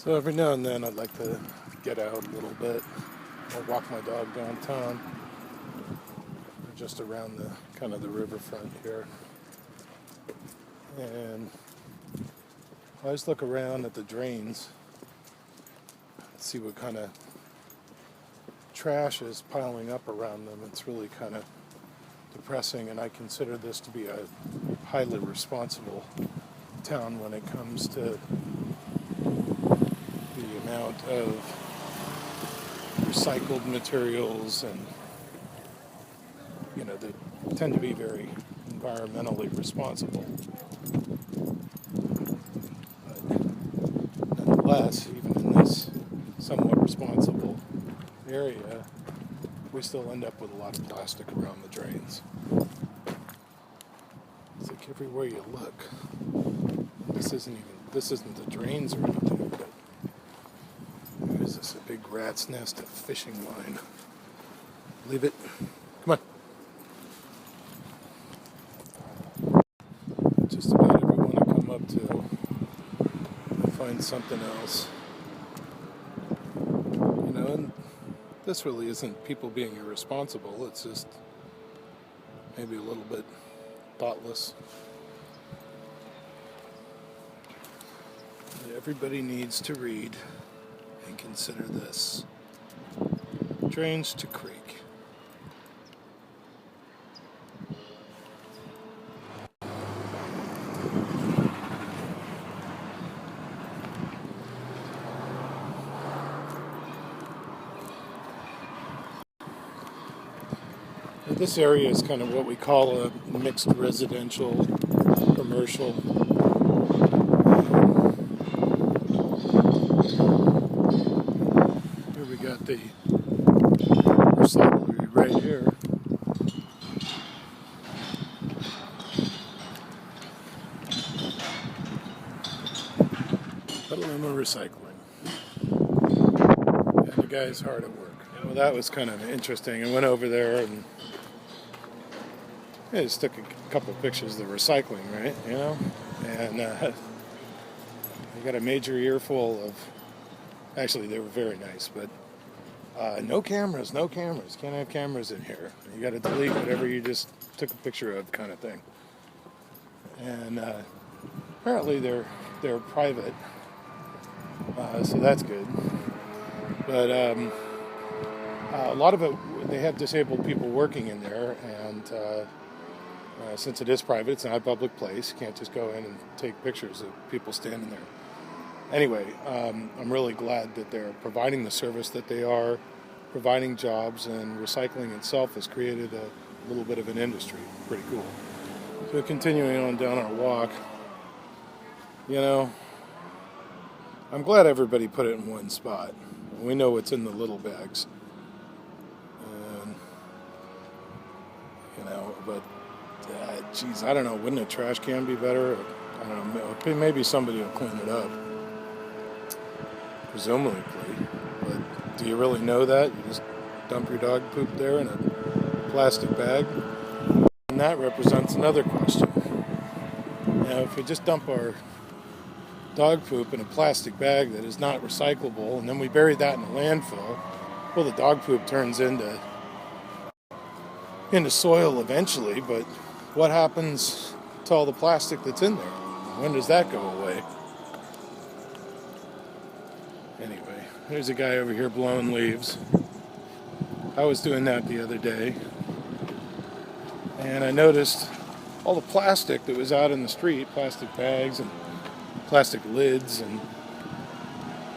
So every now and then I'd like to get out a little bit or walk my dog downtown or just around the kind of the riverfront here. And I always look around at the drains and see what kind of trash is piling up around them. It's really kind of depressing, and I consider this to be a highly responsible town when it comes to the amount of recycled materials, and they tend to be very environmentally responsible. But nonetheless, even in this somewhat responsible area, we still end up with a lot of plastic around the drains. It's like everywhere you look. This isn't the drains or anything, but there's this a big rat's nest of fishing line. Leave it. Come on. Just about everyone I come up to, I find something else. And this really isn't people being irresponsible. It's just maybe a little bit thoughtless. Everybody needs to read and consider this. Drains to creek. This area is kind of what we call a mixed residential commercial. Here we got the recyclery right here. Petaluma Recycling. And the guy's hard at work. Well, that was kind of interesting. I went over there and I just took a couple of pictures of the recycling, right? And I got a major earful of. Actually, they were very nice, but no cameras. Can't have cameras in here. You got to delete whatever you just took a picture of, kind of thing. And apparently they're private, so that's good. But a lot of it, they have disabled people working in there, and since it is private, it's not a public place. You can't just go in and take pictures of people standing there. Anyway, I'm really glad that they're providing the service that they are, providing jobs, and recycling itself has created a little bit of an industry. Pretty cool. So continuing on down our walk, I'm glad everybody put it in one spot. We know what's in the little bags. But geez, I don't know. Wouldn't a trash can be better? I don't know. Maybe somebody will clean it up. Presumably. But do you really know that? You just dump your dog poop there in a plastic bag? And that represents another question. Now, if we just dump our dog poop in a plastic bag that is not recyclable, and then we bury that in a landfill, well, the dog poop turns into soil eventually, but what happens to all the plastic that's in there? When does that go away? Anyway, there's a guy over here blowing leaves. I was doing that the other day, and I noticed all the plastic that was out in the street, plastic bags and plastic lids and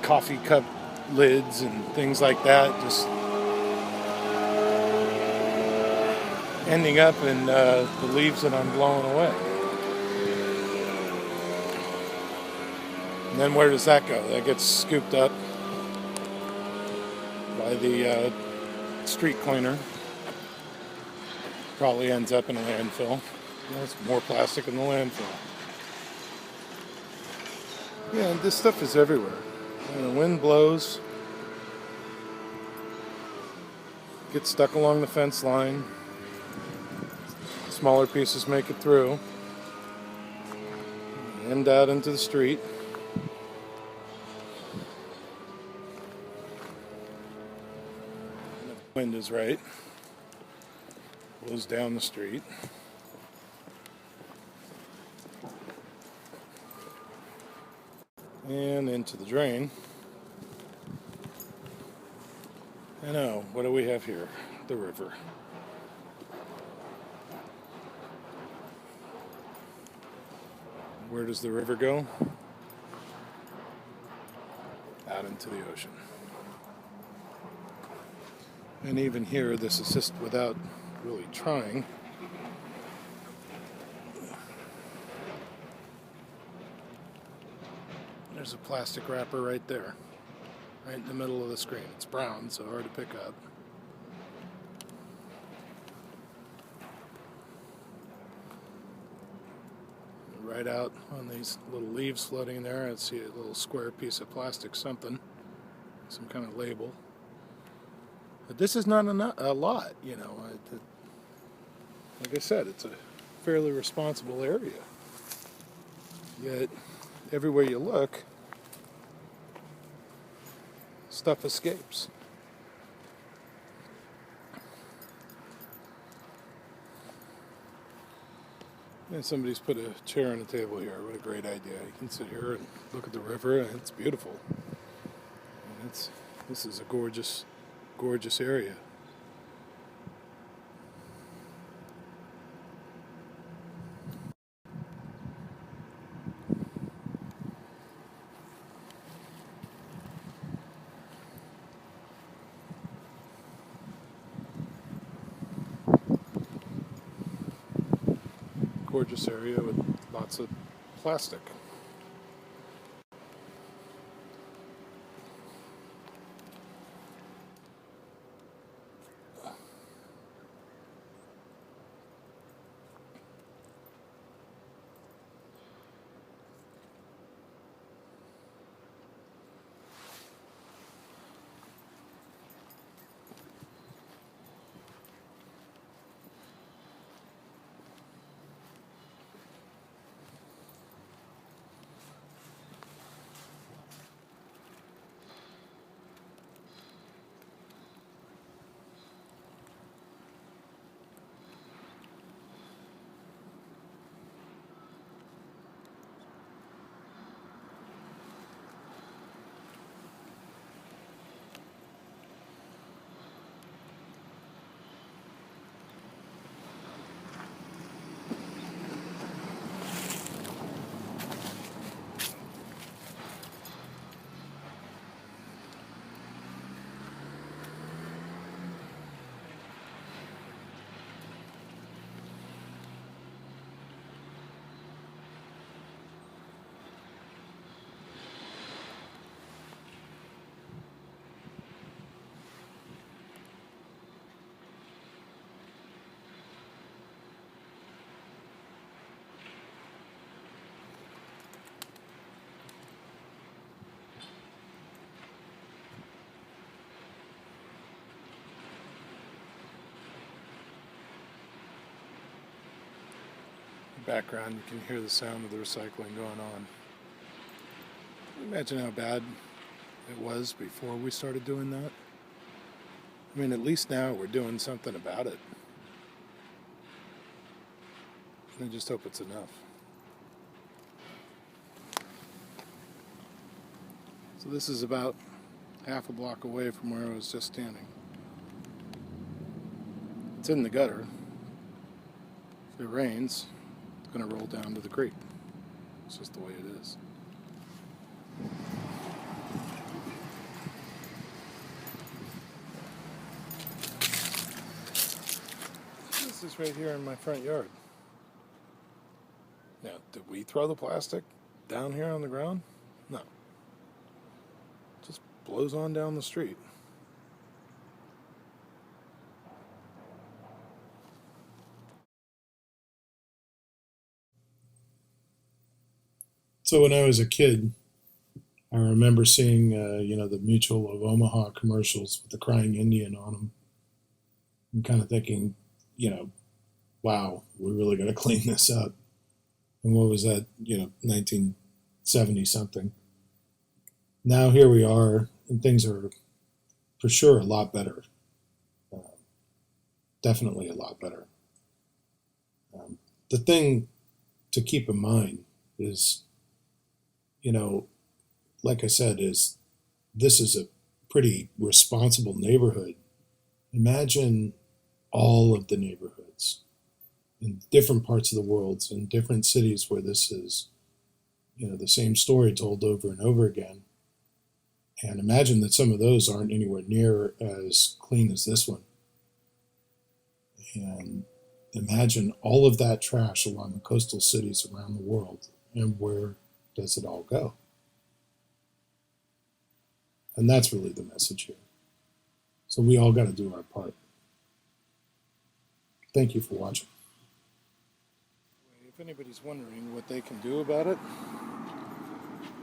coffee cup lids and things like that, just ending up in the leaves that I'm blowing away. And then where does that go? That gets scooped up by the street cleaner. Probably ends up in a landfill. There's more plastic in the landfill. Yeah, this stuff is everywhere. When the wind blows, gets stuck along the fence line. Smaller pieces make it through, end out into the street. wind is right. Blows down the street. And into the drain. I know, what do we have here? The river. Where does the river go? Out into the ocean. And even here, this is just without really trying. There's a plastic wrapper right there, right in the middle of the screen. It's brown, so hard to pick up. Right out on these little leaves floating there, I see a little square piece of plastic something, some kind of label. But this is not a lot, you know. Like I said, it's a fairly responsible area. Yet, everywhere you look, stuff escapes. And somebody's put a chair on the table here. What a great idea. You can sit here and look at the river, and it's beautiful. And this is a gorgeous, gorgeous area. Gorgeous area with lots of plastic. Background, you can hear the sound of the recycling going on. Imagine how bad it was before we started doing that. I mean, at least now we're doing something about it. And I just hope it's enough. So this is about half a block away from where I was just standing. It's in the gutter. If it rains, it's going to roll down to the creek. It's just the way it is. This is right here in my front yard. Now, did we throw the plastic down here on the ground? No. It just blows on down the street. So when I was a kid, I remember seeing, the Mutual of Omaha commercials with the crying Indian on them, and kind of thinking, wow, we really got to clean this up. And what was that, 1970 something. Now here we are, and things are for sure a lot better. definitely a lot better. The thing to keep in mind is, you know, like I said, is this is a pretty responsible neighborhood. Imagine all of the neighborhoods in different parts of the world, in different cities where this is, the same story told over and over again. And imagine that some of those aren't anywhere near as clean as this one. And imagine all of that trash along the coastal cities around the world. And where does it all go? And that's really the message here. So we all got to do our part. Thank you for watching. If anybody's wondering what they can do about it,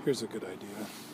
here's a good idea.